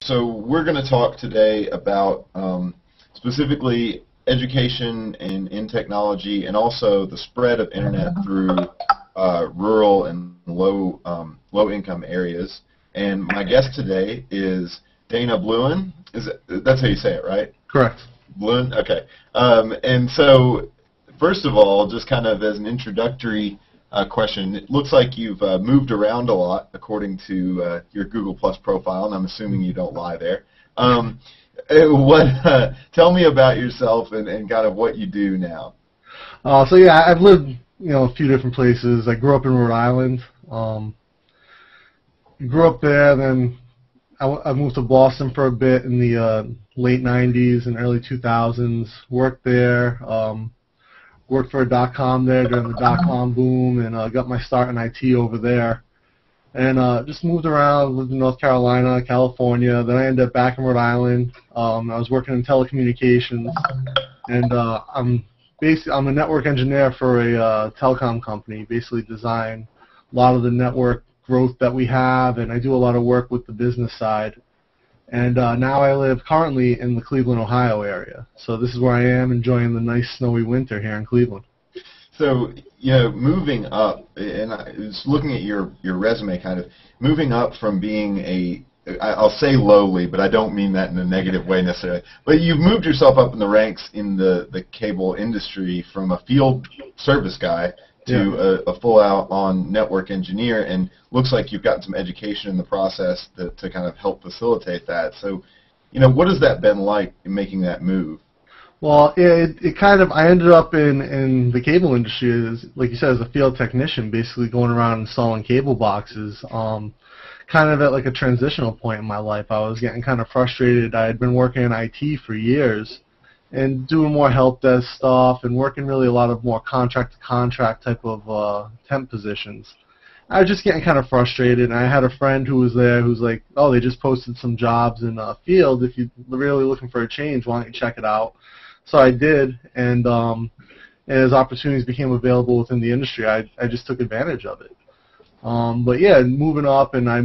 So we're going to talk today about specifically education in technology and also the spread of internet through rural and low-income areas. And my guest today is Dana Bluen. That's how you say it, right? Correct. Bluen? Okay. And so, first of all, just kind of as an introductory question, it looks like you've moved around a lot according to your Google Plus profile, and I'm assuming you don't lie there. Tell me about yourself and kind of what you do now. So yeah, I've lived a few different places. I grew up in Rhode Island. Grew up there, then I moved to Boston for a bit in the late 90s and early 2000s. Worked there. Worked for a .com there during the .com boom, and got my start in IT over there. And just moved around, lived in North Carolina, California. Then I ended up back in Rhode Island. I was working in telecommunications, and I'm a network engineer for a telecom company. Basically, design a lot of the network growth that we have, and I do a lot of work with the business side. And now I live currently in the Cleveland, Ohio area. So this is where I am, enjoying the nice snowy winter here in Cleveland. So, moving up, and I was looking at your resume, kind of moving up from being I'll say lowly, but I don't mean that in a negative way necessarily, but you've moved yourself up in the ranks in the cable industry from a field service guy to a full-out on network engineer, and looks like you've gotten some education in the process to kind of help facilitate that. So, what has that been like in making that move? Well, I ended up in the cable industry, like you said, as a field technician, basically going around installing cable boxes. Kind of at like a transitional point in my life. I was getting kind of frustrated. I had been working in IT for years and doing more help desk stuff and working really a lot of more contract-to-contract type of temp positions. I was just getting kind of frustrated, and I had a friend who was there who's like, oh, they just posted some jobs in field. If you're really looking for a change, why don't you check it out? So I did, and as opportunities became available within the industry, I just took advantage of it. But yeah, moving up, and I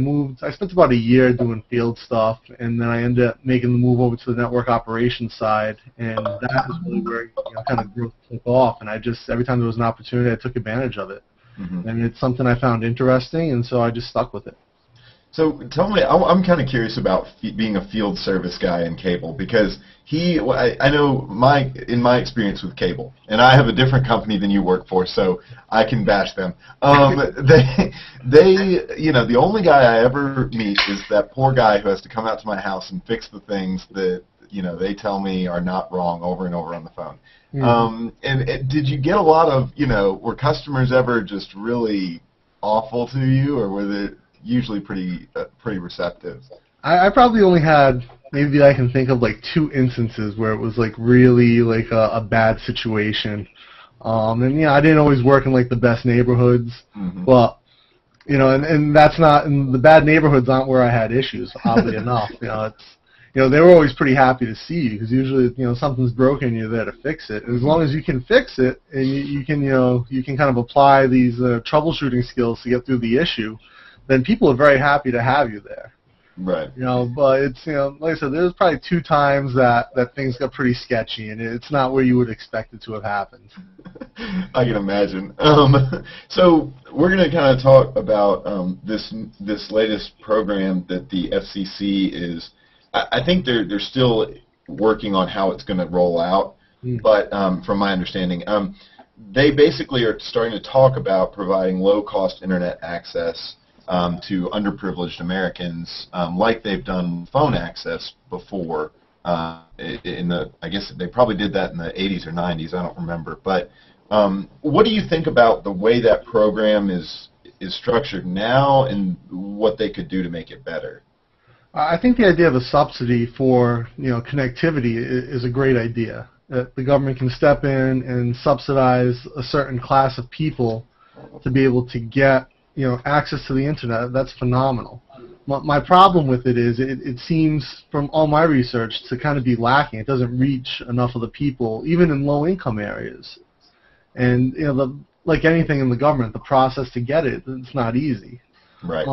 spent about a year doing field stuff, and then I ended up making the move over to the network operations side, and that is really where kind of growth took off, and every time there was an opportunity, I took advantage of it. Mm-hmm. And it's something I found interesting, and so I just stuck with it. So tell me, I'm kind of curious about being a field service guy in cable, because I know in my experience with cable, and I have a different company than you work for, so I can bash them. The only guy I ever meet is that poor guy who has to come out to my house and fix the things that they tell me are not wrong over and over on the phone. Mm-hmm. Did you get a lot of were customers ever just really awful to you, or were they usually pretty receptive? I probably only had, maybe I can think of like 2 instances where it was like really like a bad situation. And I didn't always work in like the best neighborhoods, mm-hmm. But and that's not, and the bad neighborhoods aren't where I had issues, oddly enough. They were always pretty happy to see you, because usually something's broken and you're there to fix it. And as long as you can fix it and you can kind of apply these troubleshooting skills to get through the issue, then people are very happy to have you there. Right. But it's like I said, there's probably 2 times that things got pretty sketchy, and it's not where you would expect it to have happened. I can imagine. So we're going to kind of talk about this latest program that the FCC is. I think they're still working on how it's going to roll out, but from my understanding, they basically are starting to talk about providing low-cost internet access to underprivileged Americans, like they've done phone access before. I guess they probably did that in the 80s or 90s. I don't remember. But what do you think about the way that program is structured now, and what they could do to make it better? I think the idea of a subsidy for connectivity is a great idea. That the government can step in and subsidize a certain class of people to be able to get access to the internet. That's phenomenal. My problem with it is it seems, from all my research, to kind of be lacking. It doesn't reach enough of the people, even in low-income areas. And like anything in the government, the process to get it's not easy. Right.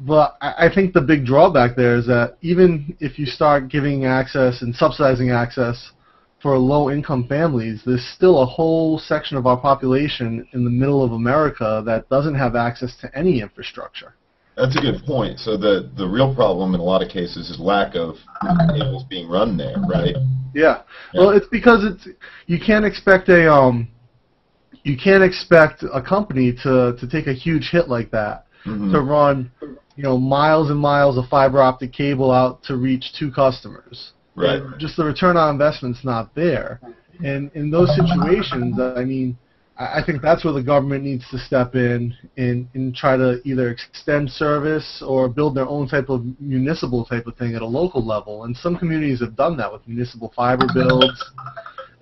But I think the big drawback there is that even if you start giving access and subsidizing access for low-income families, there's still a whole section of our population in the middle of America that doesn't have access to any infrastructure. That's a good point. So the real problem in a lot of cases is lack of cables being run there, right? Yeah. Yeah. Well, it's because you can't expect a company to take a huge hit like that, Mm-hmm. to run miles and miles of fiber optic cable out to reach 2 customers. Right. And just the return on investment's not there. And in those situations, I mean, I think that's where the government needs to step in and try to either extend service or build their own type of municipal type of thing at a local level. And some communities have done that with municipal fiber builds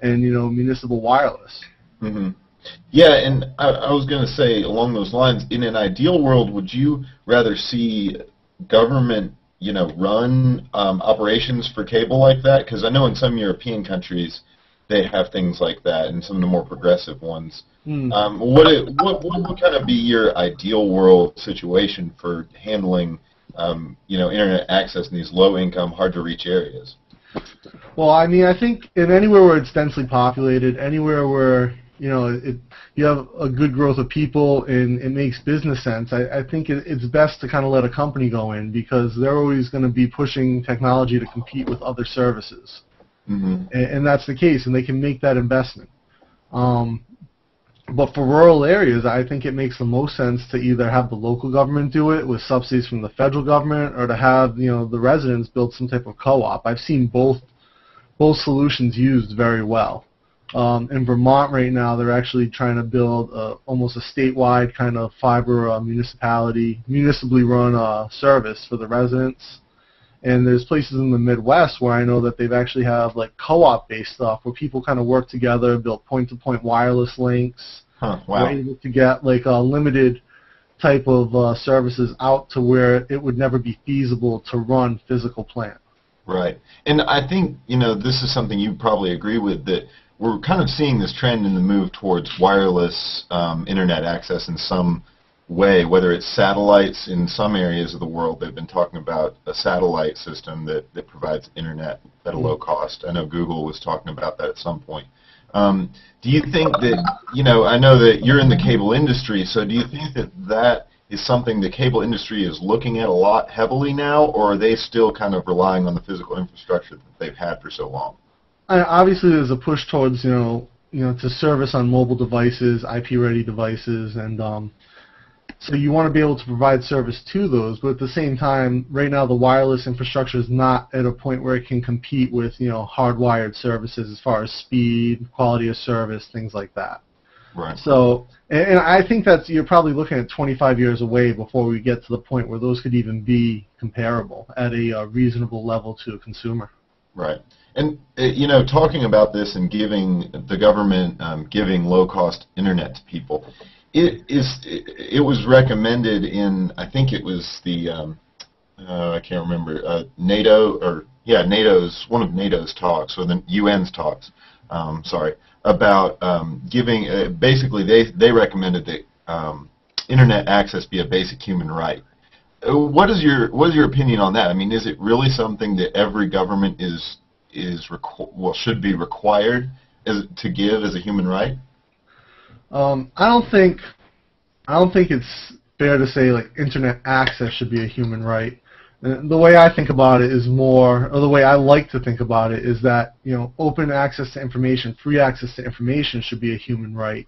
and municipal wireless. Mm-hmm. Yeah, and I was going to say along those lines, in an ideal world, would you rather see government, run operations for cable like that? Because I know in some European countries they have things like that, and some of the more progressive ones. What kind of be your ideal world situation for handling, internet access in these low-income, hard-to-reach areas? Well, I mean, I think in anywhere where it's densely populated, anywhere where you have a good growth of people and it makes business sense, I think it's best to kind of let a company go in, because they're always going to be pushing technology to compete with other services. Mm-hmm. And that's the case, and they can make that investment. But for rural areas, I think it makes the most sense to either have the local government do it with subsidies from the federal government, or to have the residents build some type of co-op. I've seen both solutions used very well. In Vermont right now, they're actually trying to build almost a statewide kind of fiber municipally run service for the residents. And there's places in the Midwest where I know that they've actually have like co-op based stuff where people kind of work together, build point-to-point wireless links. Huh, wow. We're able to get like a limited type of services out to where it would never be feasible to run physical plant. Right. And I think, this is something you probably agree with, that we're kind of seeing this trend in the move towards wireless internet access in some way, whether it's satellites. In some areas of the world, they've been talking about a satellite system that provides internet at a low cost. I know Google was talking about that at some point. Do you think that, I know that you're in the cable industry, so do you think that is something the cable industry is looking at a lot heavily now, or are they still kind of relying on the physical infrastructure that they've had for so long? Obviously, there's a push towards, to service on mobile devices, IP-ready devices, and so you want to be able to provide service to those. But at the same time, right now the wireless infrastructure is not at a point where it can compete with, hardwired services as far as speed, quality of service, things like that. Right. So, and I think you're probably looking at 25 years away before we get to the point where those could even be comparable at a reasonable level to a consumer. Right. And, talking about this and giving the government giving low-cost internet to people, it was recommended in, I think it was the, I can't remember, NATO's, one of NATO's talks, or the UN's talks, about giving, basically they recommended that internet access be a basic human right. What is your opinion on that? I mean, is it really something that every government should be required to give as a human right? I don't think it's fair to say like internet access should be a human right. The way I think about it is more, or the way I like to think about it is that open access to information, free access to information should be a human right.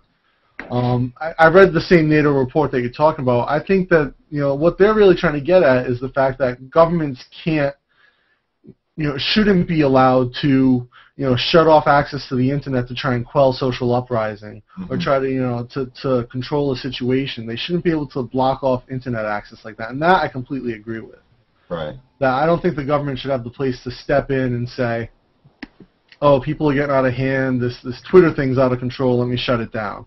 I read the same NATO report that you're talking about. I think that what they're really trying to get at is the fact that governments shouldn't be allowed to shut off access to the internet to try and quell social uprising, or try to control a situation. They shouldn't be able to block off internet access like that, and that I completely agree with. Right. That I don't think the government should have the place to step in and say, oh, people are getting out of hand, this Twitter thing's out of control, let me shut it down.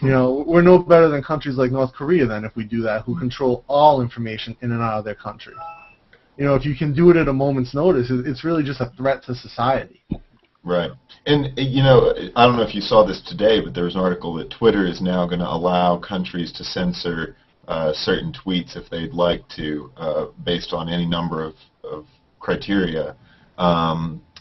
We're no better than countries like North Korea then if we do that, who control all information in and out of their country. If you can do it at a moment's notice, it's really just a threat to society. Right. And, I don't know if you saw this today, but there was an article that Twitter is now going to allow countries to censor certain tweets if they'd like to, based on any number of criteria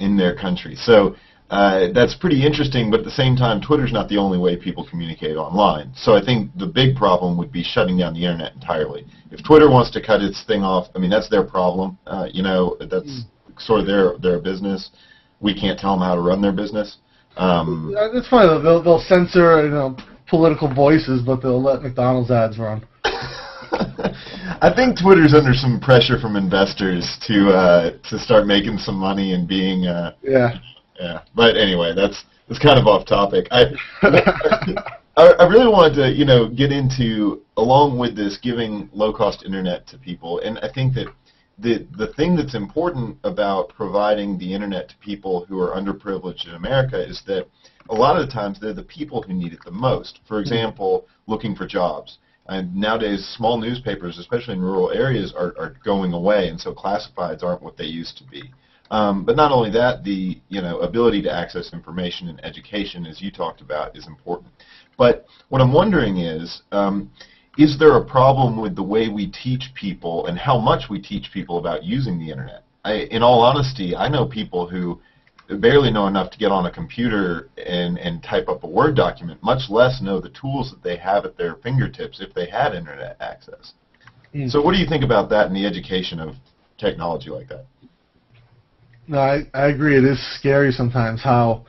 in their country. So that's pretty interesting, but at the same time, Twitter's not the only way people communicate online. So I think the big problem would be shutting down the internet entirely. If Twitter wants to cut its thing off, I mean, that's their problem. That's sort of their business. We can't tell them how to run their business. That's fine. They'll censor political voices, but they'll let McDonald's ads run. I think Twitter's under some pressure from investors to start making some money and being Yeah. But anyway, that's kind of off topic. I really wanted to get into, along with this, giving low cost internet to people, and I think that the thing that's important about providing the internet to people who are underprivileged in America is that a lot of the times they're the people who need it the most. For example, looking for jobs. And nowadays, small newspapers, especially in rural areas, are going away, and so classifieds aren't what they used to be. But not only that, the ability to access information and education, as you talked about, is important. But what I'm wondering is there a problem with the way we teach people and how much we teach people about using the internet? In all honesty, I know people who barely know enough to get on a computer and type up a Word document, much less know the tools that they have at their fingertips if they had internet access. So what do you think about that in the education of technology like that? No, I agree. It is scary sometimes how,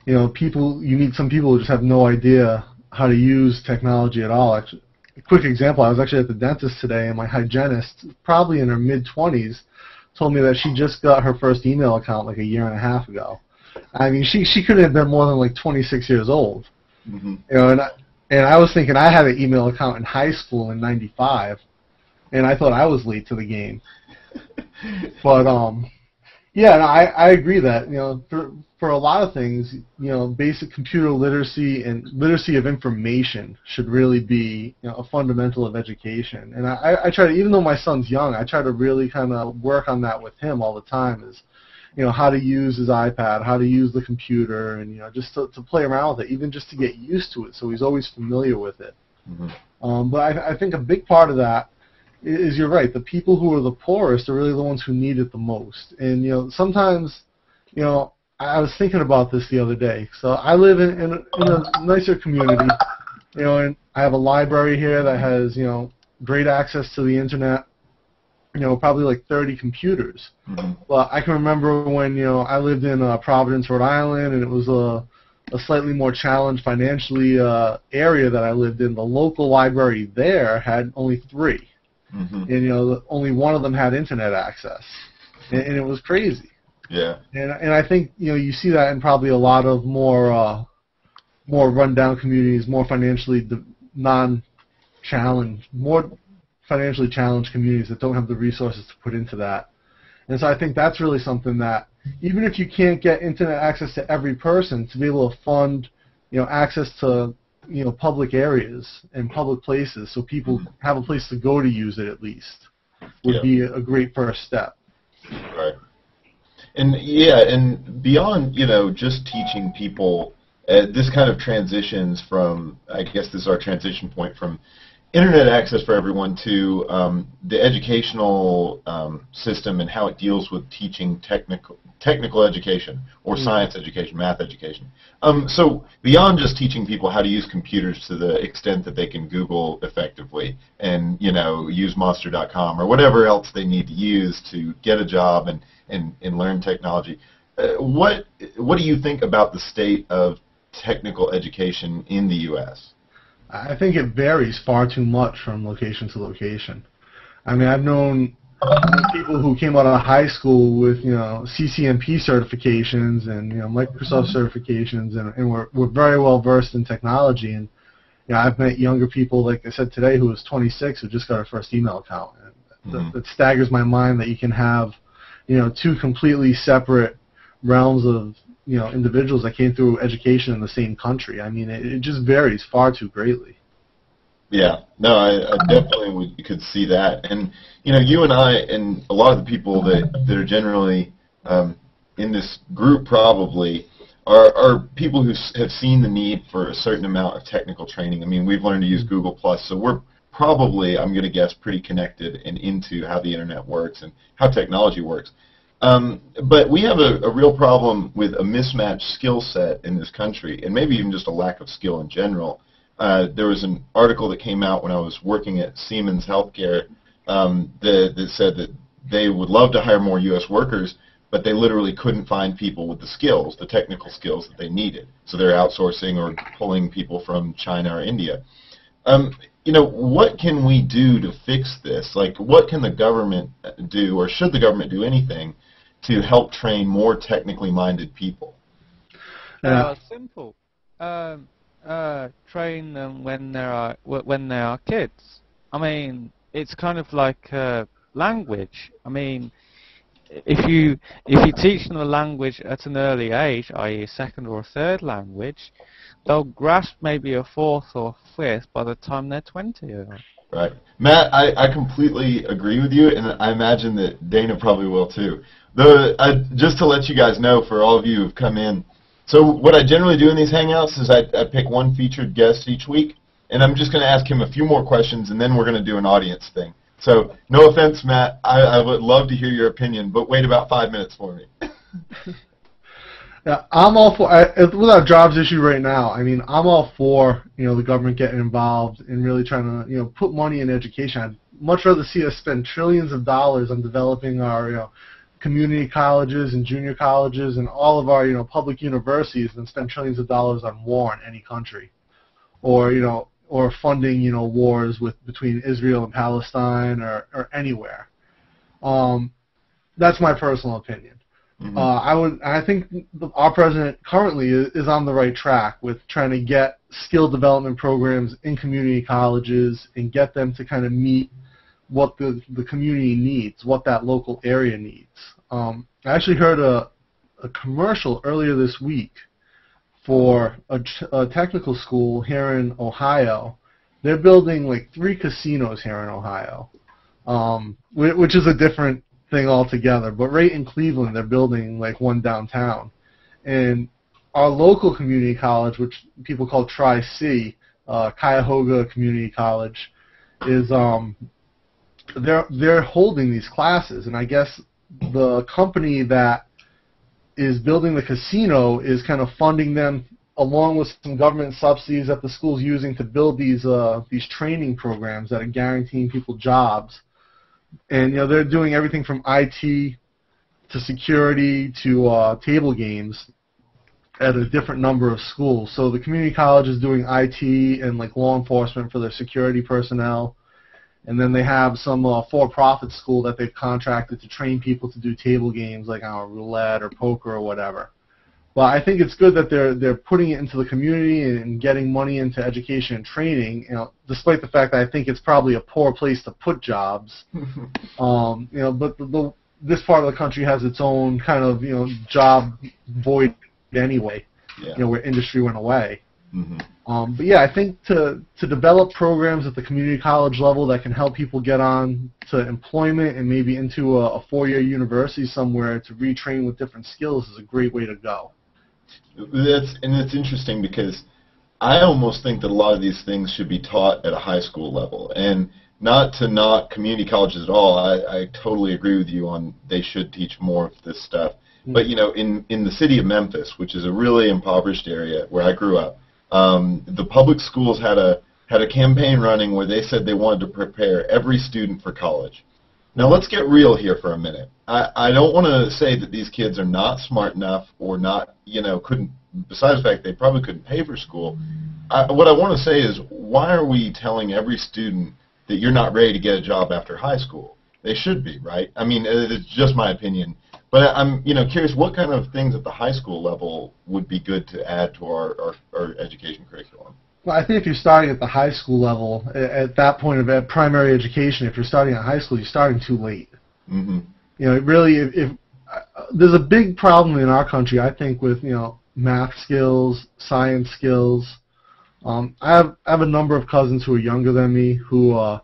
you meet some people who just have no idea how to use technology at all. Actually, a quick example, I was actually at the dentist today, and my hygienist, probably in her mid-20s, told me that she just got her first email account like a year and a half ago. I mean, she couldn't have been more than like 26 years old. Mm-hmm. And I was thinking I had an email account in high school in '95, and I thought I was late to the game. But yeah, no, I agree that for a lot of things, basic computer literacy and literacy of information should really be a fundamental of education. And I try to, even though my son's young, I try to really kind of work on that with him all the time. Is how to use his iPad, how to use the computer, and just to play around with it, even just to get used to it, so he's always familiar with it. Mm-hmm. But I think a big part of that is, you're right, the people who are the poorest are really the ones who need it the most. And sometimes, I was thinking about this the other day. So I live in a nicer community, and I have a library here that has great access to the internet. Probably like 30 computers. Mm-hmm. Well, I can remember when I lived in Providence, Rhode Island, and it was a slightly more challenged financially area that I lived in. The local library there had only 3. Mm-hmm. And only one of them had internet access, and it was crazy. Yeah. And I think you see that in probably a lot of more rundown communities, more financially more financially challenged communities that don't have the resources to put into that. And so I think that's really something that, even if you can't get internet access to every person, to be able to fund access to public areas and public places, so people have a place to go to use it at least, would be a great first step. Right. And and beyond just teaching people, this kind of transitions from, I guess this is our transition point from internet access for everyone to the educational system and how it deals with teaching technical education or science education, math education. So beyond just teaching people how to use computers to the extent that they can Google effectively and use monster.com or whatever else they need to use to get a job and learn technology, what do you think about the state of technical education in the U.S.? I think it varies far too much from location to location. I mean, I've known people who came out of high school with CCNP certifications and Microsoft certifications, and were very well versed in technology. And I've met younger people, like I said today, who was 26, who just got her first email account. And that staggers my mind that you can have 2 completely separate realms of individuals that came through education in the same country. I mean, it just varies far too greatly. Yeah, no, I definitely could see that. And you and I and a lot of the people that are generally in this group probably are people who have seen the need for a certain amount of technical training. I mean, we've learned to use Google+, so we're probably, I'm going to guess, pretty connected and into how the internet works and how technology works. But we have a real problem with a mismatched skill set in this country, and maybe even just a lack of skill in general. There was an article that came out when I was working at Siemens Healthcare that said that they would love to hire more U.S. workers, but they literally couldn't find people with the skills, the technical skills that they needed. So they're outsourcing or pulling people from China or India. You know, what can we do to fix this? Like, what can the government do, or should the government do anything to help train more technically minded people? Simple. Train them when they are kids. I mean, it's kind of like language. I mean, if you teach them a language at an early age, i.e. a second or a third language, they'll grasp maybe a fourth or fifth by the time they're 20. Right. Matt, I completely agree with you, and I imagine that Dana probably will too. Just to let you guys know, for all of you who've come in, so what I generally do in these Hangouts is I pick one featured guest each week, and I'm just going to ask him a few more questions, and then we're going to do an audience thing. So, no offense, Matt, I would love to hear your opinion, but wait about 5 minutes for me. Yeah, I'm all for, with our jobs issue right now, I mean, I'm all for, the government getting involved and really trying to, put money in education. I'd much rather see us spend trillions of dollars on developing our, community colleges and junior colleges and all of our, public universities than spend trillions of dollars on war in any country. Or funding, wars between Israel and Palestine or anywhere. That's my personal opinion. Mm-hmm. I think our president currently is on the right track with trying to get skill development programs in community colleges and get them to kind of meet what the community needs, what that local area needs. I actually heard a commercial earlier this week for a technical school here in Ohio. They're building like 3 casinos here in Ohio, which is a different thing altogether. But right in Cleveland, they're building like one downtown. And our local community college, which people call Tri-C, Cuyahoga Community College, is they're holding these classes. And I guess the company that is building the casino is kind of funding them along with some government subsidies that the school's using to build these training programs that are guaranteeing people jobs. And they're doing everything from IT to security to table games at a different number of schools. So the community college is doing IT and like law enforcement for their security personnel. And then they have some for-profit school that they've contracted to train people to do table games like roulette or poker or whatever. Well, I think it's good that they're putting it into the community and getting money into education and training. Despite the fact that I think it's probably a poor place to put jobs. But this part of the country has its own kind of job void anyway. Yeah. Where industry went away. Mm-hmm. But yeah, I think to develop programs at the community college level that can help people get on to employment and maybe into a 4-year university somewhere to retrain with different skills is a great way to go. It's interesting because I almost think that a lot of these things should be taught at a high school level, and not to knock community colleges at all. I totally agree with you on they should teach more of this stuff. Mm-hmm. But in the city of Memphis, which is a really impoverished area where I grew up, the public schools had a campaign running where they said they wanted to prepare every student for college. Now let's get real here for a minute. I don't want to say that these kids are not smart enough or not, couldn't, besides the fact they probably couldn't pay for school. What I want to say is, why are we telling every student that you're not ready to get a job after high school? They should be, right? I mean, it's just my opinion. But I'm, curious, what kind of things at the high school level would be good to add to our education curriculum? Well, I think if you're starting at the high school level, at that point of primary education, if you're starting at high school, you're starting too late. Mm-hmm. If there's a big problem in our country, I think, with math skills, science skills. I have a number of cousins who are younger than me who are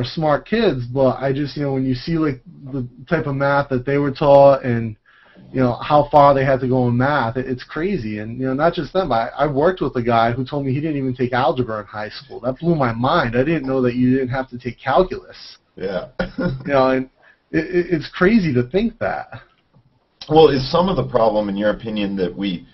smart kids, but I just when you see like the type of math that they were taught and how far they had to go in math. It's crazy. And, not just them. I worked with a guy who told me he didn't even take algebra in high school. That blew my mind. I didn't know that you didn't have to take calculus. Yeah. And it's crazy to think that. Well, is some of the problem, in your opinion, that we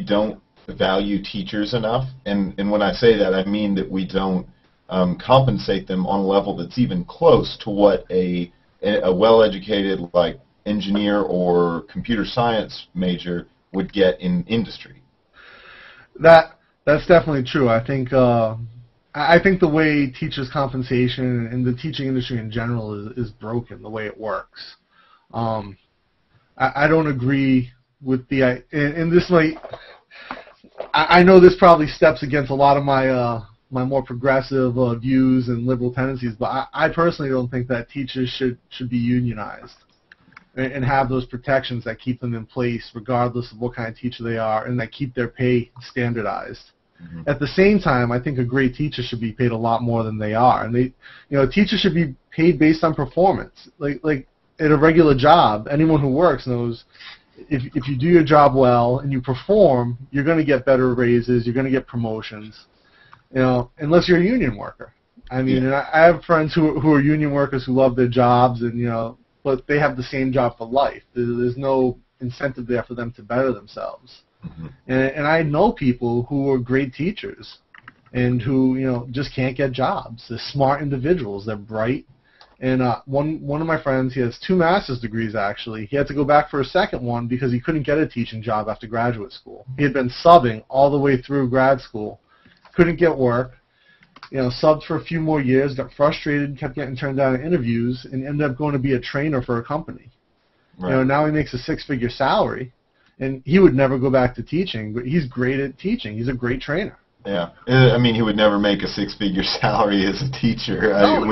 don't value teachers enough? And when I say that, I mean that we don't compensate them on a level that's even close to what a well-educated, like, engineer or computer science major would get in industry. That's definitely true. I think the way teachers' compensation and the teaching industry in general is broken, the way it works. I don't agree with and this might, I know this probably steps against a lot of my more progressive views and liberal tendencies, but I personally don't think that teachers should be unionized and have those protections that keep them in place regardless of what kind of teacher they are, and that keep their pay standardized. Mm-hmm. At the same time, I think a great teacher should be paid a lot more than they are, and teachers should be paid based on performance. Like at a regular job, anyone who works knows if you do your job well and you perform, you're going to get better raises, you're going to get promotions, unless you're a union worker. I mean, and I have friends who are union workers who love their jobs, and but they have the same job for life. There's no incentive there for them to better themselves. Mm-hmm. And I know people who are great teachers and who, just can't get jobs. They're smart individuals. They're bright. And one of my friends, he has 2 master's degrees, actually. He had to go back for a second one because he couldn't get a teaching job after graduate school. He had been subbing all the way through grad school, couldn't get work. Subbed for a few more years, got frustrated, kept getting turned down in interviews, and ended up going to be a trainer for a company. Right. Now he makes a 6-figure salary, and he would never go back to teaching, but he's great at teaching. He's a great trainer. Yeah. I mean, he would never make a 6-figure salary as a teacher. No.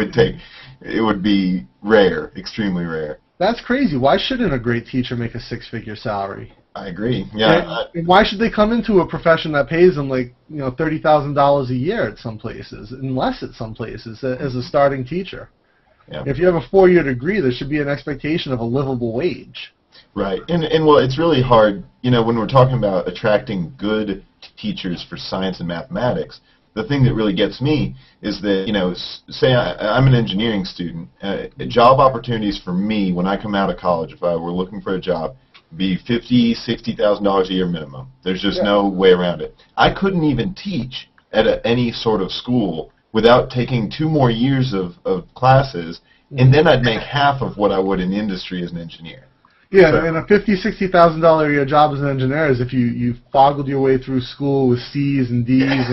It would be rare, extremely rare. That's crazy. Why shouldn't a great teacher make a 6-figure salary? I agree. Yeah. And why should they come into a profession that pays them $30,000 a year at some places, and less at some places as a starting teacher? Yeah. If you have a 4-year degree, there should be an expectation of a livable wage. Right. And well, it's really hard, when we're talking about attracting good teachers for science and mathematics. The thing that really gets me is that, say I'm an engineering student, job opportunities for me when I come out of college, if I were looking for a job, be $50,000, $60,000 a year minimum. There's just no way around it. I couldn't even teach at any sort of school without taking 2 more years of classes, and then I'd make half of what I would in industry as an engineer. Yeah, so, and a $50,000, $60,000 a year job as an engineer is if you foggled your way through school with C's and D's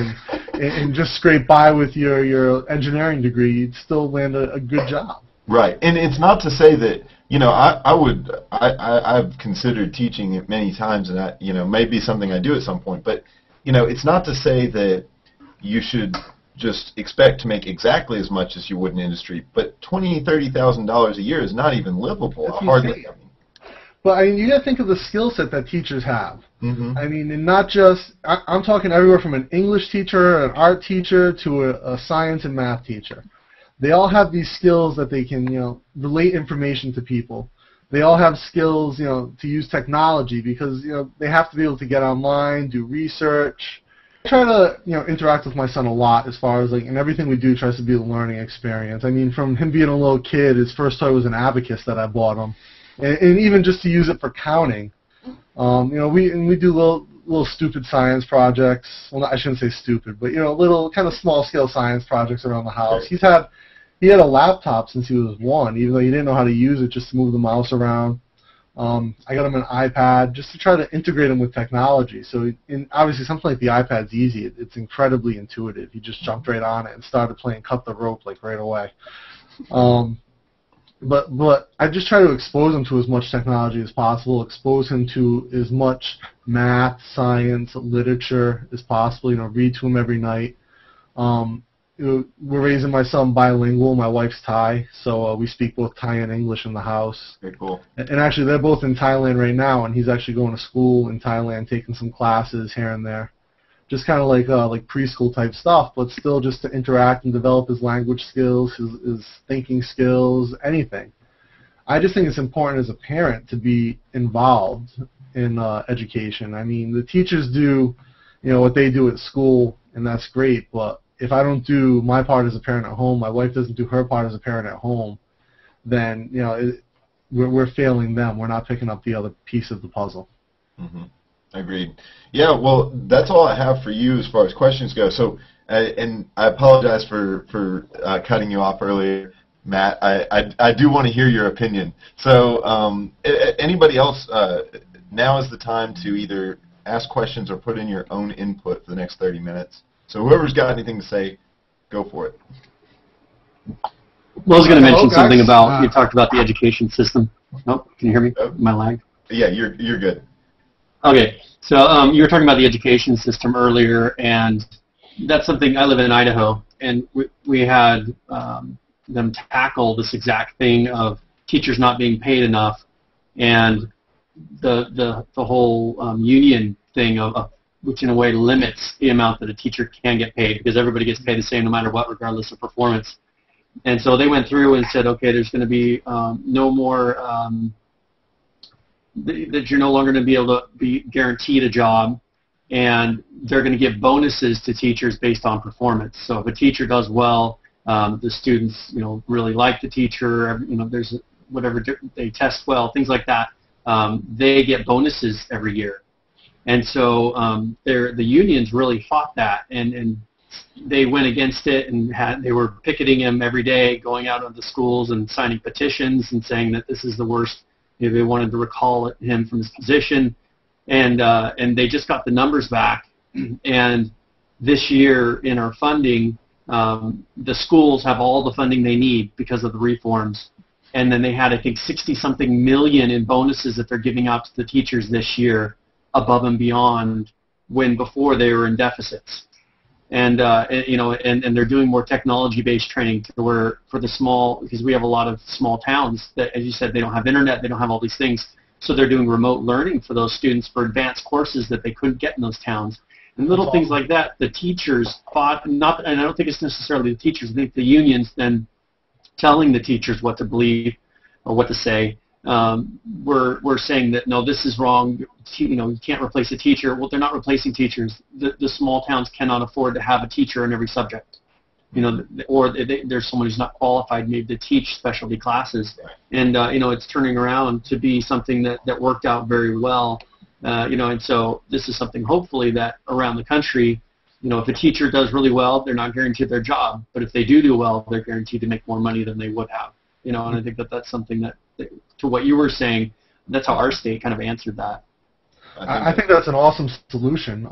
and just scrape by with your engineering degree, you'd still land a good job. Right, and it's not to say that I've considered teaching it many times, and maybe something I do at some point. But it's not to say that you should just expect to make exactly as much as you would in industry. But $20,000, $30,000 a year is not even livable. That's hardly. But you got to think of the skill set that teachers have. Mm-hmm. And not just I'm talking everywhere from an English teacher, an art teacher, to a science and math teacher. They all have these skills that they can, relate information to people. They all have skills, to use technology because, they have to be able to get online, do research. I try to, interact with my son a lot as far as, and everything we do tries to be a learning experience. I mean, from him being a little kid, his first toy was an abacus that I bought him. And even just to use it for counting. We do little stupid science projects. Well, I shouldn't say stupid, but, little kind of small-scale science projects around the house. He had a laptop since he was 1, even though he didn't know how to use it, just to move the mouse around. I got him an iPad just to try to integrate him with technology. So obviously something like the iPad's easy. It's incredibly intuitive. He just jumped right on it and started playing cut the rope right away. But I just try to expose him to as much technology as possible, expose him to as much math, science, literature as possible, read to him every night. We're raising my son bilingual. My wife's Thai, so we speak both Thai and English in the house. Very cool. And actually, they're both in Thailand right now, and he's actually going to school in Thailand, taking some classes here and there. Just kind of like preschool type stuff, but still just to interact and develop his language skills, his thinking skills, anything. I just think it's important as a parent to be involved in education. I mean, the teachers do, what they do at school, and that's great. But if I don't do my part as a parent at home, my wife doesn't do her part as a parent at home, then we're failing them. We're not picking up the other piece of the puzzle. Mm-hmm. Agreed. Yeah, well, that's all I have for you as far as questions go. So, and I apologize for cutting you off earlier, Matt. I do want to hear your opinion. So, anybody else, now is the time to either ask questions or put in your own input for the next 30 minutes. So whoever's got anything to say, go for it. Well, I was going to mention something about, you talked about the education system. Oh, can you hear me? Am I lag? Yeah, you're good. Okay, so you were talking about the education system earlier, and that's something. I live in Idaho, and we had them tackle this exact thing of teachers not being paid enough, and the whole union thing of which in a way limits the amount that a teacher can get paid, because everybody gets paid the same no matter what, regardless of performance. And so they went through and said, okay, there's going to be no more. That you're no longer going to be able to be guaranteed a job, and they're going to give bonuses to teachers based on performance. So if a teacher does well, the students, really like the teacher. There's whatever they test well, things like that. They get bonuses every year, and so the unions really fought that, and they went against it, and they were picketing him every day, going out into schools and signing petitions and saying that this is the worst. They wanted to recall him from his position, and they just got the numbers back. And this year in our funding, the schools have all the funding they need because of the reforms. And then they had, I think, 60-something million in bonuses that they're giving out to the teachers this year, above and beyond when before they were in deficits. And and they're doing more technology-based training to where for the small, because we have a lot of small towns that, as you said, they don't have internet, they don't have all these things, so they're doing remote learning for those students for advanced courses that they couldn't get in those towns, and little things like that. The teachers fought, and I don't think it's necessarily the teachers. I think the unions then telling the teachers what to believe or what to say. We're saying that no, this is wrong. You can't replace a teacher. Well, they're not replacing teachers. The small towns cannot afford to have a teacher in every subject. Or there's someone who's not qualified maybe to teach specialty classes. And it's turning around to be something that worked out very well. And so this is something hopefully that around the country, if a teacher does really well, they're not guaranteed their job. But if they do well, they're guaranteed to make more money than they would have. And I think that's something that, to what you were saying, that's how our state kind of answered that. I think that's an awesome solution.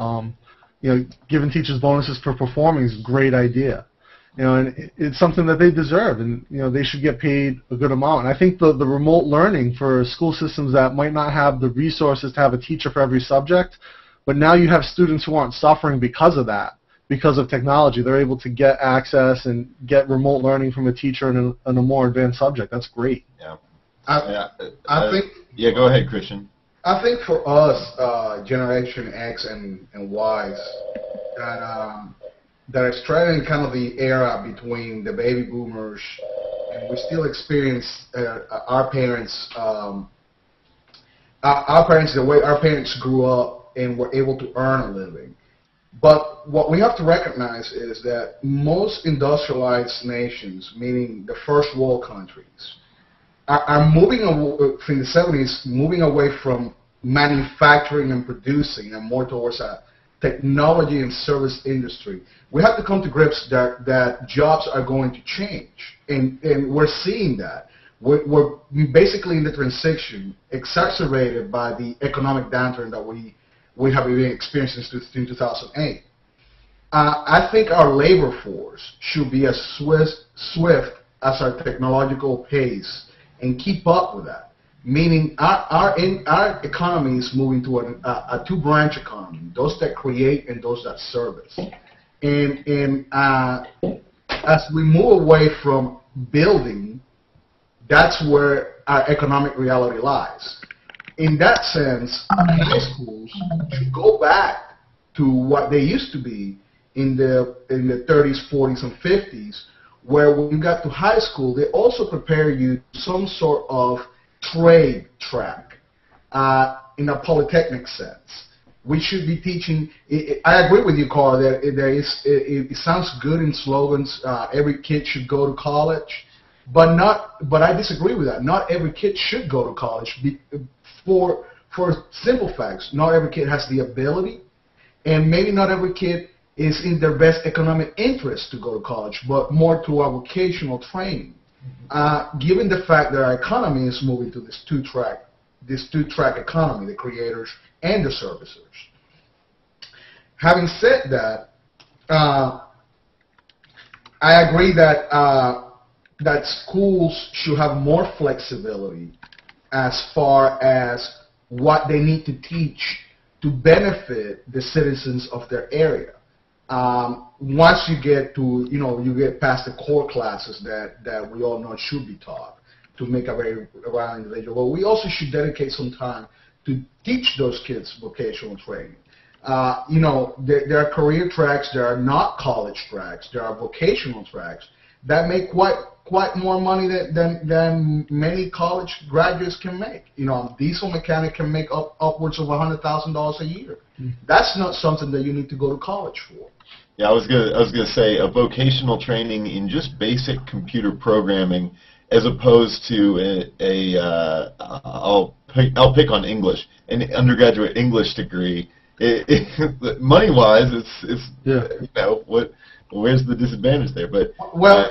Giving teachers bonuses for performing is a great idea. And it's something that they deserve, and they should get paid a good amount. And I think the remote learning for school systems that might not have the resources to have a teacher for every subject, but now you have students who aren't suffering because of that, because of technology. They're able to get access and get remote learning from a teacher in a more advanced subject. That's great. Yeah. I think. Yeah, go ahead, Christian. I think for us, Generation X and Ys, that are straddling kind of the era between the baby boomers, and we still experience our parents, the way our parents grew up and were able to earn a living. But what we have to recognize is that most industrialized nations, meaning the first world countries, are moving from the 70s, moving away from manufacturing and producing and more towards a technology and service industry. We have to come to grips that jobs are going to change, and we're seeing that. We're basically in the transition, exacerbated by the economic downturn that we have been experiencing since 2008. I think our labor force should be as swift as our technological pace and keep up with that. Meaning our economy is moving to a two-branch economy, those that create and those that service. And as we move away from building, that's where our economic reality lies. In that sense, high schools should go back to what they used to be in the 30s, 40s, and 50s, where when you got to high school, they also prepare you some sort of trade track in a polytechnic sense. We should be teaching. I agree with you, Carl, that it sounds good in slogans. Every kid should go to college, but I disagree with that. Not every kid should go to college for simple facts. Not every kid has the ability, and maybe not every kid is in their best economic interest to go to college, but more to our vocational training. Given the fact that our economy is moving to this two-track economy, the creators and the servicers. Having said that, I agree that schools should have more flexibility as far as what they need to teach to benefit the citizens of their area. Once you get to, you get past the core classes that we all know should be taught to make a very round individual, but we also should dedicate some time to teach those kids vocational training. There are career tracks, there are not college tracks, there are vocational tracks that make quite more money than many college graduates can make. A diesel mechanic can make upwards of $100,000 a year. That's not something that you need to go to college for. Yeah, I was gonna say a vocational training in just basic computer programming, as opposed to I'll pick on English, an undergraduate English degree. Money-wise, it's where's the disadvantage there? But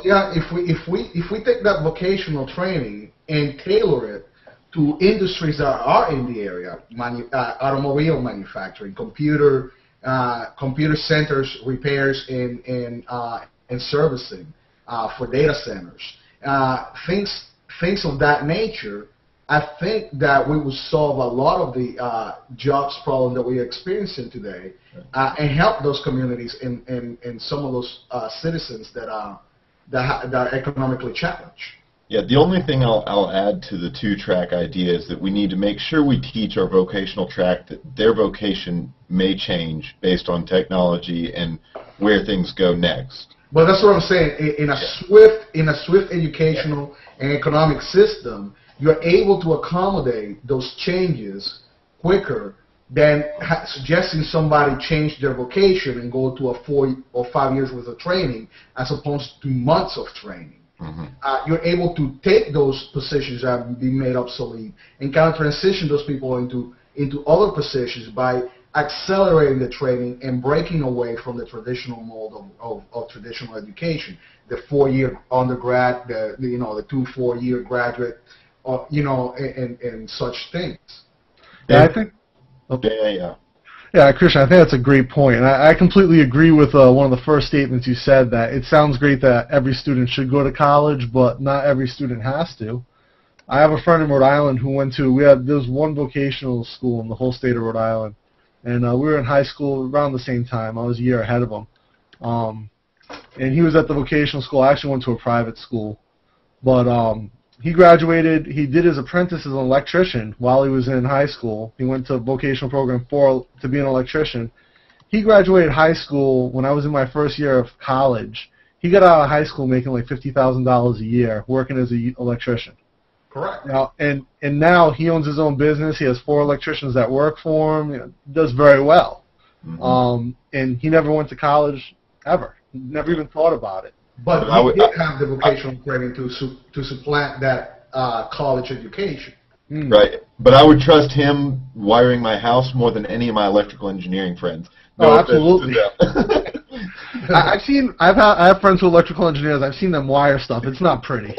if we take that vocational training and tailor it to industries that are in the area, automobile manufacturing, computer centers, repairs, and servicing for data centers, things of that nature, I think that we would solve a lot of the jobs problem that we're experiencing today, and help those communities and some of those citizens that are economically challenged. Yeah, the only thing I'll add to the two-track idea is that we need to make sure we teach our vocational track that their vocation may change based on technology and where things go next. But that's what I'm saying. In a swift educational and economic system, you're able to accommodate those changes quicker than suggesting somebody change their vocation and go to a 4 or 5 years worth of training as opposed to months of training. Mm-hmm. You're able to take those positions that have been made obsolete and kind of transition those people into other positions by accelerating the training and breaking away from the traditional mold of traditional education, the 4-year undergrad, the 2-4-year graduate, and such things. Yeah, I think. Yeah, Christian, I think that's a great point. And I completely agree with one of the first statements you said, that it sounds great that every student should go to college, but not every student has to. I have a friend in Rhode Island who there's one vocational school in the whole state of Rhode Island, and we were in high school around the same time. I was a year ahead of him. And he was at the vocational school. I actually went to a private school. But he graduated. He did his apprentice as an electrician while he was in high school. He went to a vocational program to be an electrician. He graduated high school when I was in my first year of college. He got out of high school making like $50,000 a year working as an electrician. Correct. Now, and now he owns his own business. He has 4 electricians that work for him. Does very well. Mm-hmm. And he never went to college ever. Never even thought about it. But he did have the vocational training to supplant that college education. Mm. Right. But I would trust him wiring my house more than any of my electrical engineering friends. No, absolutely. I have friends who are electrical engineers. I've seen them wire stuff. It's not pretty.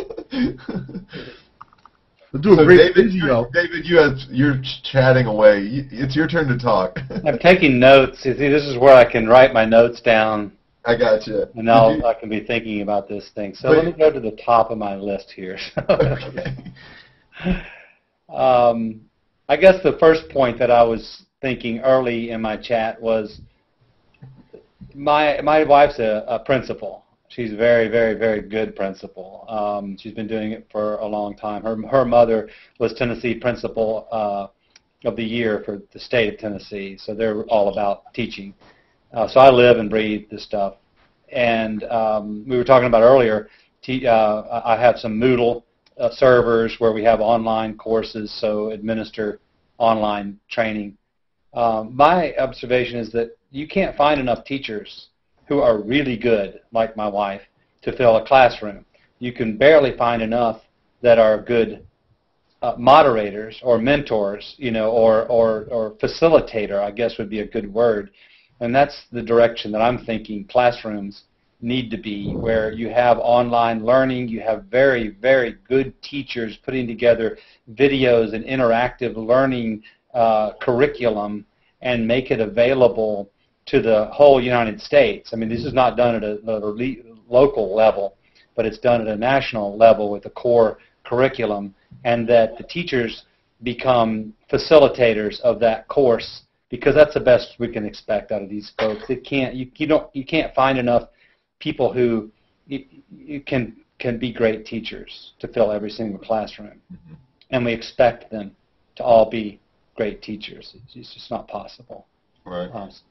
They do a great video. David, you're chatting away. It's your turn to talk. I'm taking notes. See, this is where I can write my notes down. I got you. And I can be thinking about this thing. So let me go to the top of my list here. Okay. I guess the first point that I was thinking early in my chat was my wife's a principal. She's a very, very, very good principal. She's been doing it for a long time. Her mother was Tennessee Principal of the Year for the state of Tennessee, so they're all about teaching. So I live and breathe this stuff. And we were talking about earlier, I have some Moodle servers where we have online courses, so administer online training. My observation is that you can't find enough teachers who are really good, like my wife, to fill a classroom. You can barely find enough that are good moderators or mentors, or facilitator, I guess would be a good word. And that's the direction that I'm thinking classrooms need to be, where you have online learning, you have very, very good teachers putting together videos and interactive learning curriculum and make it available to the whole United States. I mean, this is not done at a local level, but it's done at a national level with a core curriculum, and that the teachers become facilitators of that course, because that's the best we can expect out of these folks. You can't find enough people who you can be great teachers to fill every single classroom, and we expect them to all be great teachers. It's just not possible. Right.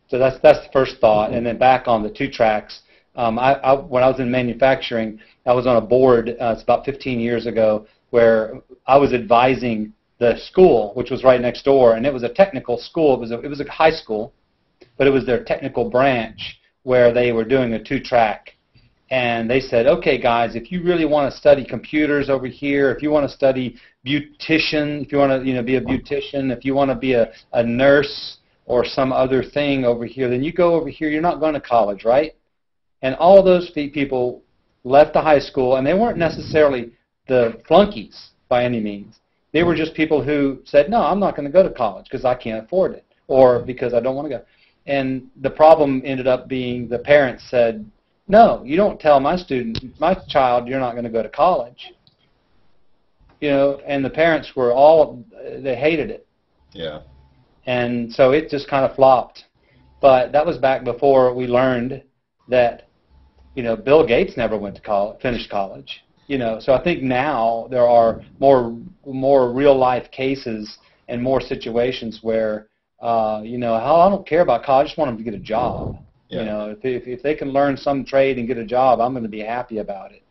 So that's the first thought, and then back on the 2 tracks. When I was in manufacturing, I was on a board. It's about 15 years ago, where I was advising the school, which was right next door, and it was a technical school. It was a high school, but it was their technical branch where they were doing a 2-track. And they said, okay, guys, if you really want to study computers over here, if you want to study beautician, if you want to be a beautician, if you want to be a nurse or some other thing over here, then you go over here. You're not going to college, right? And all those people left the high school, and they weren't necessarily the flunkies by any means. They were just people who said, no, I'm not going to go to college because I can't afford it, or because I don't want to go. And the problem ended up being the parents said, no, you don't tell my child you're not going to go to college. And the parents they hated it. Yeah. And so it just kind of flopped. But that was back before we learned that, Bill Gates never went to college, finished college. So I think now there are more real life cases and more situations where, I don't care about college, I just want them to get a job. Yeah. If they can learn some trade and get a job, I'm going to be happy about it.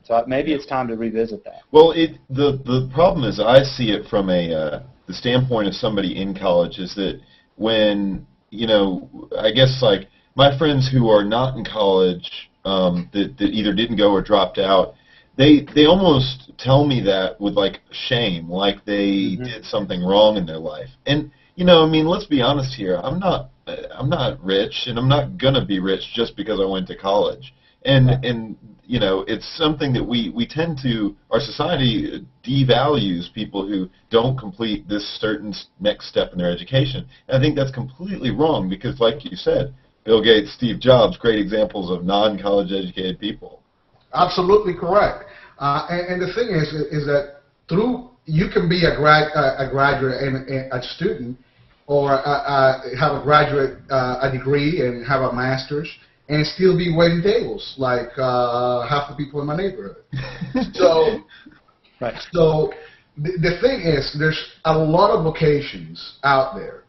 So maybe it's time to revisit that. Well, the problem is, I see it from the standpoint of somebody in college, is that when, I guess like my friends who are not in college, that either didn't go or dropped out, they almost tell me that with like shame, like they did something wrong in their life. And let's be honest here. I'm not rich, and I'm not gonna be rich just because I went to college. And it's something that we tend to, our society devalues people who don't complete this certain next step in their education. And I think that's completely wrong, because like you said, Bill Gates, Steve Jobs, great examples of non-college educated people. Absolutely correct. And the thing is that you can be a graduate and a student, or have a graduate a degree and have a master's, and still be waiting tables like half the people in my neighborhood. So, right. So the thing is, there's a lot of locations out there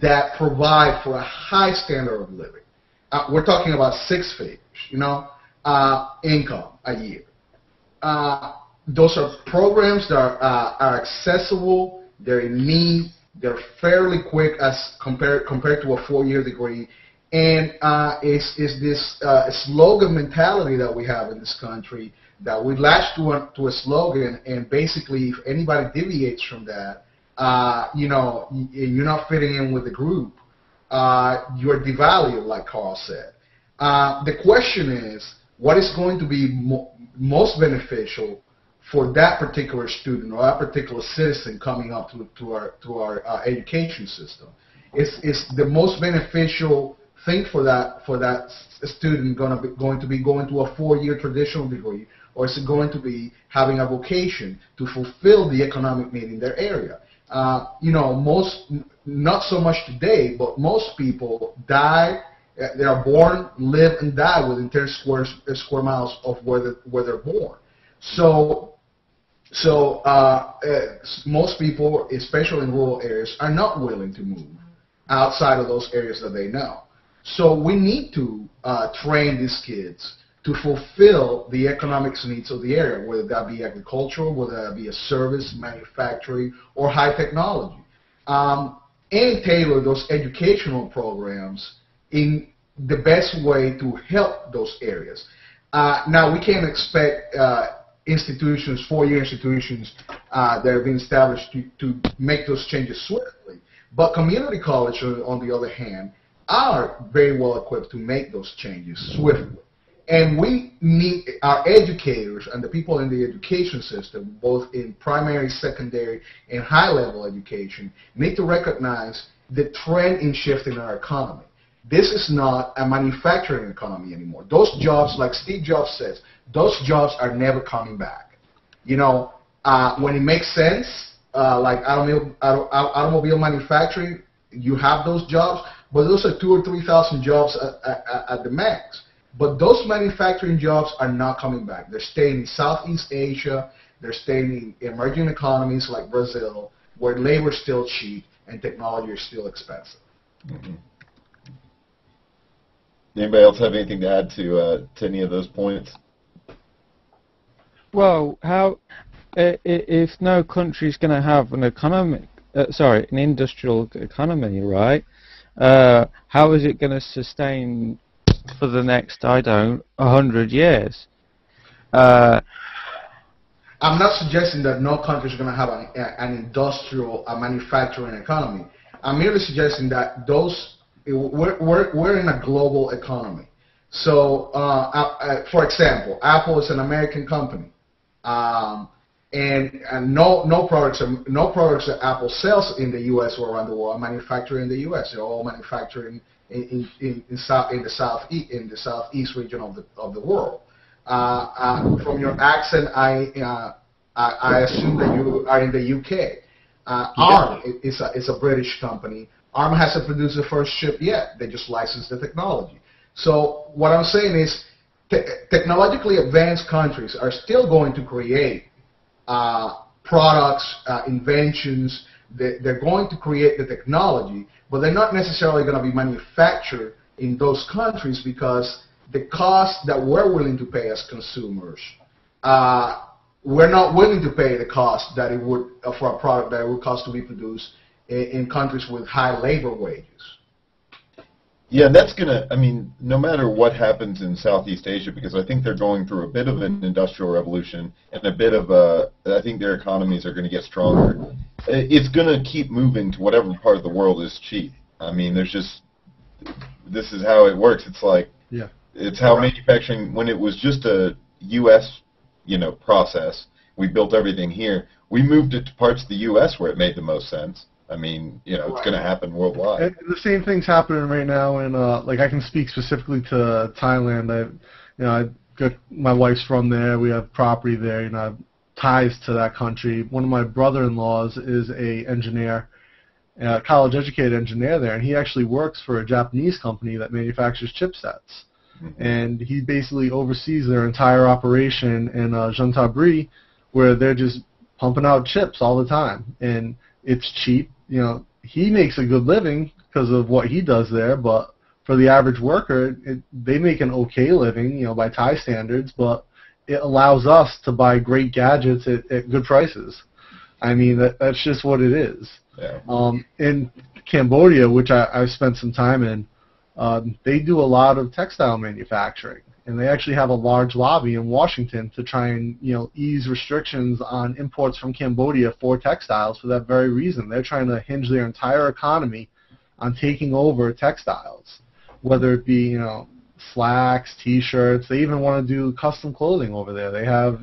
that provide for a high standard of living. We're talking about 6 figures, income a year. Those are programs that are accessible, they're in need, they're fairly quick as compared to a 4-year degree, and it's this slogan mentality that we have in this country, that we latch to a slogan, and basically if anybody deviates from that, you're not fitting in with the group, you're devalued, like Carl said. The question is, what is going to be most beneficial for that particular student or that particular citizen coming up to our education system? Is the most beneficial thing for that student going to be going to a 4-year traditional degree, or is it going to be having a vocation to fulfill the economic need in their area? Not so much today, but most people die. They are born, live, and die within 10 square miles of where they're born. So most people, especially in rural areas, are not willing to move outside of those areas that they know. So we need to train these kids to fulfill the economics needs of the area, whether that be agricultural, whether that be a service, manufacturing, or high technology. And tailor those educational programs in the best way to help those areas. Now, we can't expect institutions, four-year institutions that have been established to make those changes swiftly. But community colleges, on the other hand, are very well equipped to make those changes swiftly. And we need our educators and the people in the education system, both in primary, secondary, and high-level education, need to recognize the trend in shifting our economy. This is not a manufacturing economy anymore. Those jobs, like Steve Jobs says, those jobs are never coming back. You know, when it makes sense, like automobile manufacturing, you have those jobs, but those are 2,000 or 3,000 jobs at the max. But those manufacturing jobs are not coming back. They're staying in Southeast Asia. They're staying in emerging economies like Brazil, where labor is still cheap and technology is still expensive. Mm-hmm. Anybody else have anything to add to any of those points? Well, how if no country's going to have an an industrial economy, right? How is it going to sustain for the next, 100 years? I'm not suggesting that no country is going to have an industrial, manufacturing economy. I'm merely suggesting that we're in a global economy. So, for example, Apple is an American company, and no products that Apple sells in the U.S. or around the world are manufactured in the U.S. They're all manufactured in the southeast region of the world. From your accent, I assume that you are in the UK. ARM is a British company. ARM hasn't produced the first chip yet. They just licensed the technology. So what I'm saying is, technologically advanced countries are still going to create products, inventions. They're going to create the technology, but they're not necessarily going to be manufactured in those countries, because the cost that we're willing to pay as consumers, we're not willing to pay the cost that it would for a product that it would cost to be produced in countries with high labor wages. Yeah, that's I mean, no matter what happens in Southeast Asia, because I think they're going through a bit of an industrial revolution and a bit of I think their economies are going to get stronger. It's going to keep moving to whatever part of the world is cheap. I mean, this is how it works. It's like, yeah, it's how manufacturing, when it was just a U.S., process, we built everything here. We moved it to parts of the U.S. where it made the most sense. I mean, it's going to happen worldwide. And the same thing's happening right now in, like, I can speak specifically to Thailand. My wife's from there. We have property there. I have ties to that country. One of my brother-in-laws is a engineer, a college-educated engineer there, and he actually works for a Japanese company that manufactures chipsets. Mm-hmm. And he basically oversees their entire operation in Jantabri, where they're just pumping out chips all the time. And it's cheap. He makes a good living because of what he does there, but for the average worker, they make an okay living, by Thai standards, but it allows us to buy great gadgets at good prices. I mean, that's just what it is. Yeah. In Cambodia, which I've spent some time in, they do a lot of textile manufacturing, and they actually have a large lobby in Washington to try and ease restrictions on imports from Cambodia for textiles for that very reason. They're trying to hinge their entire economy on taking over textiles, whether it be slacks, T-shirts. They even want to do custom clothing over there. They have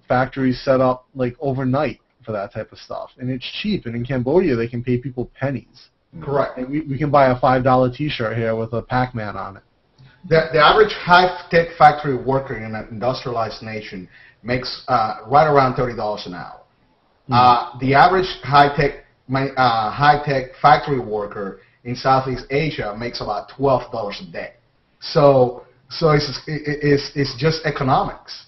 factories set up like overnight for that type of stuff, and it's cheap. And in Cambodia, they can pay people pennies. Correct. And we can buy a $5 T-shirt here with a Pac-Man on it. The average high-tech factory worker in an industrialized nation makes right around $30 an hour. The average high-tech factory worker in Southeast Asia makes about $12 a day. So it's just economics,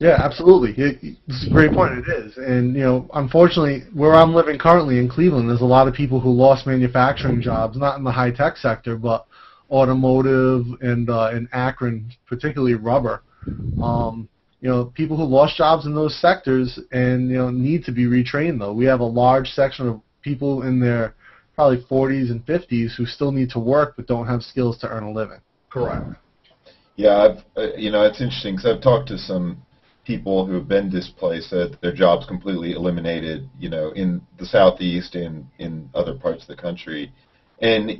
Yeah, absolutely. It's a great point. It is. And, unfortunately, where I'm living currently in Cleveland, there's a lot of people who lost manufacturing jobs, not in the high-tech sector, but automotive and in Akron, particularly rubber. People who lost jobs in those sectors and need to be retrained. Though we have a large section of people in their probably 40s and 50s who still need to work but don't have skills to earn a living. Correct. Yeah, it's interesting because I've talked to some people who have been displaced, that their jobs completely eliminated, in the southeast and in other parts of the country, and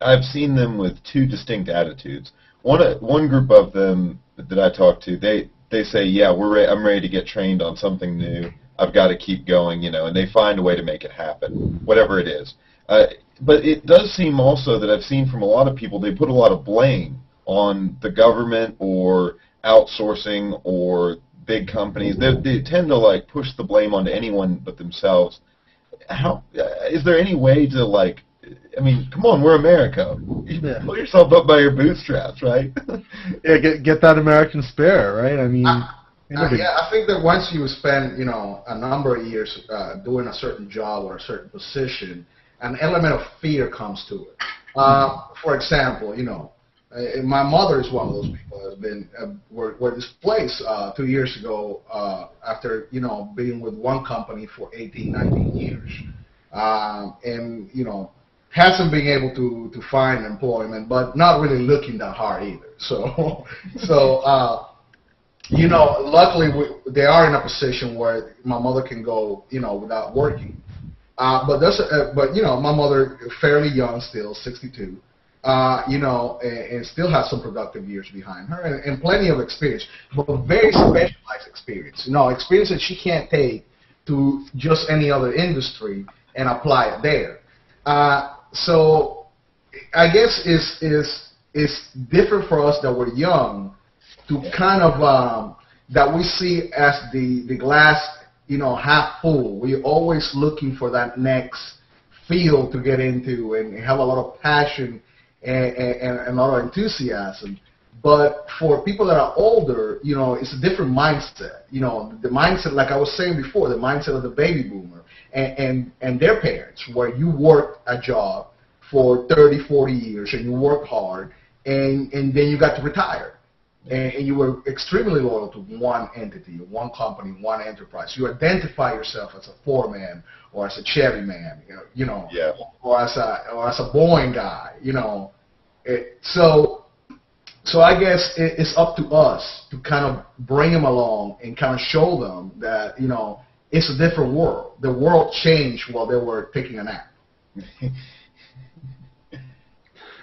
I've seen them with two distinct attitudes. One group of them that I talked to, they say, yeah, I'm ready to get trained on something new. I've got to keep going, and they find a way to make it happen, whatever it is. But it does seem also that I've seen from a lot of people, they put a lot of blame on the government or outsourcing or big companies. They tend to push the blame onto anyone but themselves. How is there any way to come on, we're America. Yeah. Pull yourself up by your bootstraps, right? Yeah, get that American spirit, right? I mean, I think that once you spend a number of years doing a certain job or a certain position, an element of fear comes to it. For example, my mother is one of those people that has been were displaced 2 years ago after being with one company for 18, 19 years, and hasn't been able to find employment, but not really looking that hard either. So luckily they are in a position where my mother can go without working. But my mother fairly young still, 62. And still has some productive years behind her and plenty of experience, but very specialized experience. Experience that she can't take to just any other industry and apply it there. So I guess it's different for us that we're young to kind of that we see as the glass half full. We're always looking for that next field to get into and have a lot of passion and a lot of enthusiasm. But for people that are older, it's a different mindset. The mindset, like I was saying before, the mindset of the baby boomer and their parents, where you worked a job for 30, 40 years and you worked hard and then you got to retire. And you were extremely loyal to one entity, one company, one enterprise. You identify yourself as a foreman or as a Chevy man, yeah. or as a Boeing guy, So I guess it's up to us to kind of bring them along and kind of show them that it's a different world. The world changed while they were taking a nap.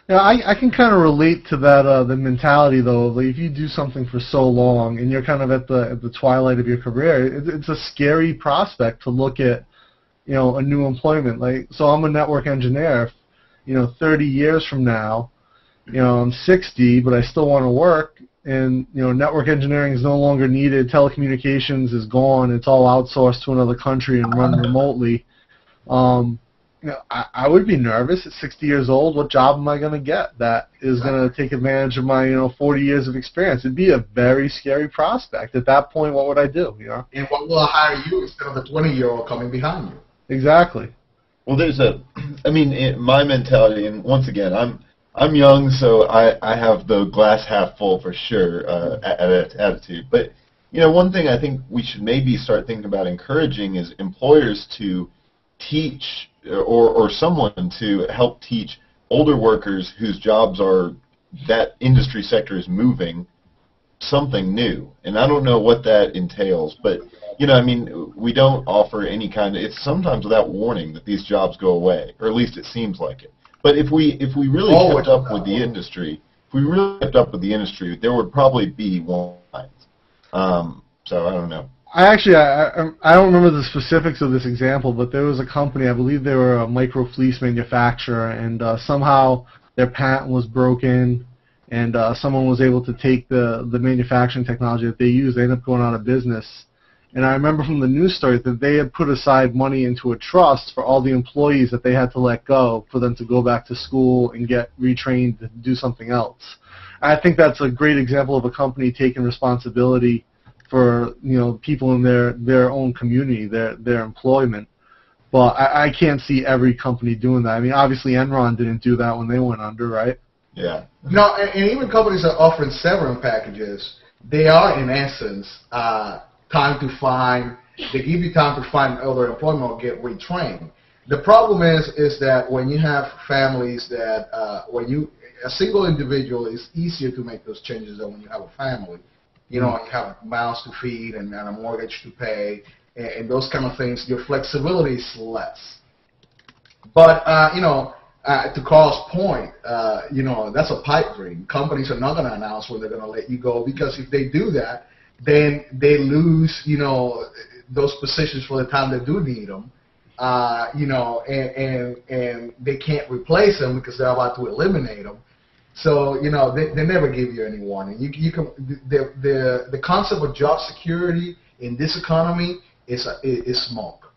Yeah, I can kind of relate to that the mentality though. If you do something for so long and you're kind of at the twilight of your career, it's a scary prospect to look at a new employment. So I'm a network engineer. 30 years from now, I'm 60, but I still want to work. And network engineering is no longer needed. Telecommunications is gone. It's all outsourced to another country and run remotely. I would be nervous at 60 years old. What job am I going to get that is going to take advantage of my 40 years of experience? It'd be a very scary prospect. At that point, what would I do? And what will hire you instead of the 20-year-old coming behind you? Exactly. Well, my mentality, and once again, I'm young, so I have the glass half full for sure attitude. But one thing I think we should maybe start thinking about encouraging is employers to teach or someone to help teach older workers whose jobs are that industry sector is moving something new. And I don't know what that entails, but we don't offer any kind of, it's sometimes without warning that these jobs go away, or at least it seems like it. But if we really kept up with the industry, there would probably be one. So I don't know. I don't remember the specifics of this example, but there was a company, I believe they were a micro fleece manufacturer, and somehow their patent was broken, and someone was able to take the manufacturing technology that they used. They ended up going out of business. And I remember from the news story that they had put aside money into a trust for all the employees that they had to let go for them to go back to school and get retrained to do something else. I think that's a great example of a company taking responsibility for people in their own community, their employment. Well, I can't see every company doing that. I mean, obviously Enron didn't do that when they went under, right? Yeah. No, and even companies that are offering severance packages, they are in essence time to find. They give you time to find other employment or get retrained. The problem is that when you have families that a single individual, is easier to make those changes than when you have a family. You know, you have mouths to feed and a mortgage to pay and those kind of things. Your flexibility is less. But to Carl's point, that's a pipe dream. Companies are not going to announce when they're going to let you go, because if they do that, then they lose, those positions for the time they do need them, and they can't replace them because they're about to eliminate them. So, they never give you any warning. The concept of job security in this economy is smoke.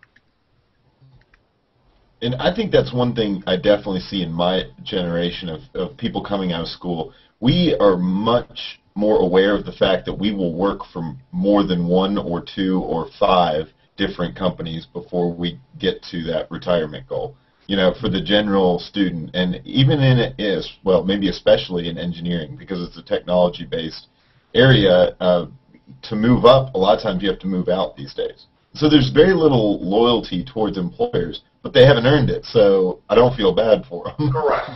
And I think that's one thing I definitely see in my generation of people coming out of school. We are much more aware of the fact that we will work for more than 1 or 2 or 5 different companies before we get to that retirement goal. For the general student, and even in it is, well, maybe especially in engineering, because it's a technology-based area, to move up, a lot of times you have to move out these days. So there's very little loyalty towards employers, but they haven't earned it, so I don't feel bad for them. Correct.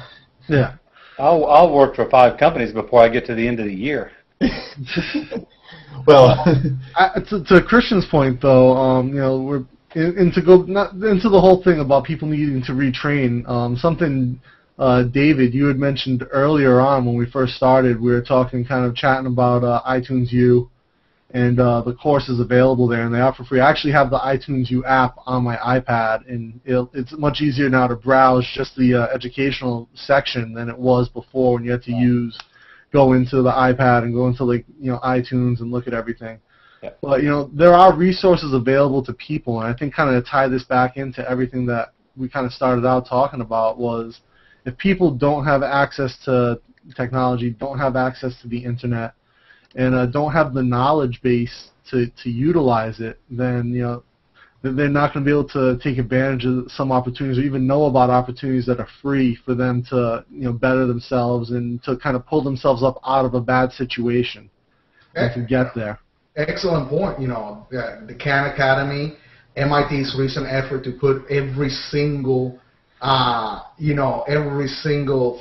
Yeah. I'll work for 5 companies before I get to the end of the year. Well, to Christian's point, though, we're to go not into the whole thing about people needing to retrain. Something, David, you had mentioned earlier on when we first started. We were talking, kind of chatting about iTunes U and the courses available there, and they offer free. I actually have the iTunes U app on my iPad, and it's much easier now to browse just the educational section than it was before, when you had to go into the iPad and go into iTunes and look at everything. Yeah. But there are resources available to people, and I think kind of to tie this back into everything that we kind of started out talking about was, if people don't have access to technology, don't have access to the internet, and don't have the knowledge base to utilize it, then they're not going to be able to take advantage of some opportunities, or even know about opportunities that are free for them to better themselves and to kind of pull themselves up out of a bad situation and to get there. Excellent point. The Khan Academy, MIT's recent effort to put every single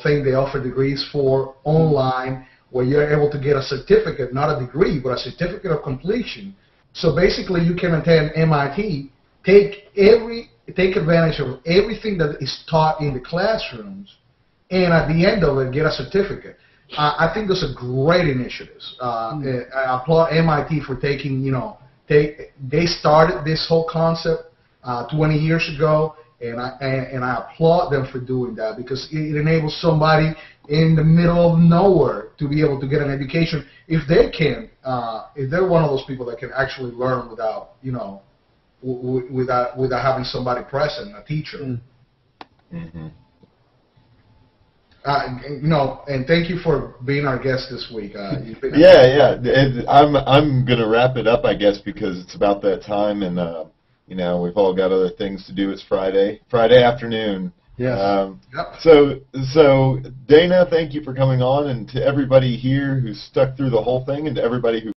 thing they offer degrees for online, where you're able to get a certificate, not a degree, but a certificate of completion. So basically, you can attend MIT, take advantage of everything that is taught in the classrooms, and at the end of it, get a certificate. I think those are great initiatives. I applaud MIT for taking, they started this whole concept 20 years ago, and I applaud them for doing that, because it enables somebody in the middle of nowhere to be able to get an education if they can, if they're one of those people that can actually learn without, without having somebody present, a teacher. mm-hmm. And thank you for being our guest this week. Yeah. And I'm gonna wrap it up, I guess, because it's about that time, and we've all got other things to do. It's Friday afternoon. Yes. Yep. So Dana, thank you for coming on, and to everybody here who stuck through the whole thing, and to everybody who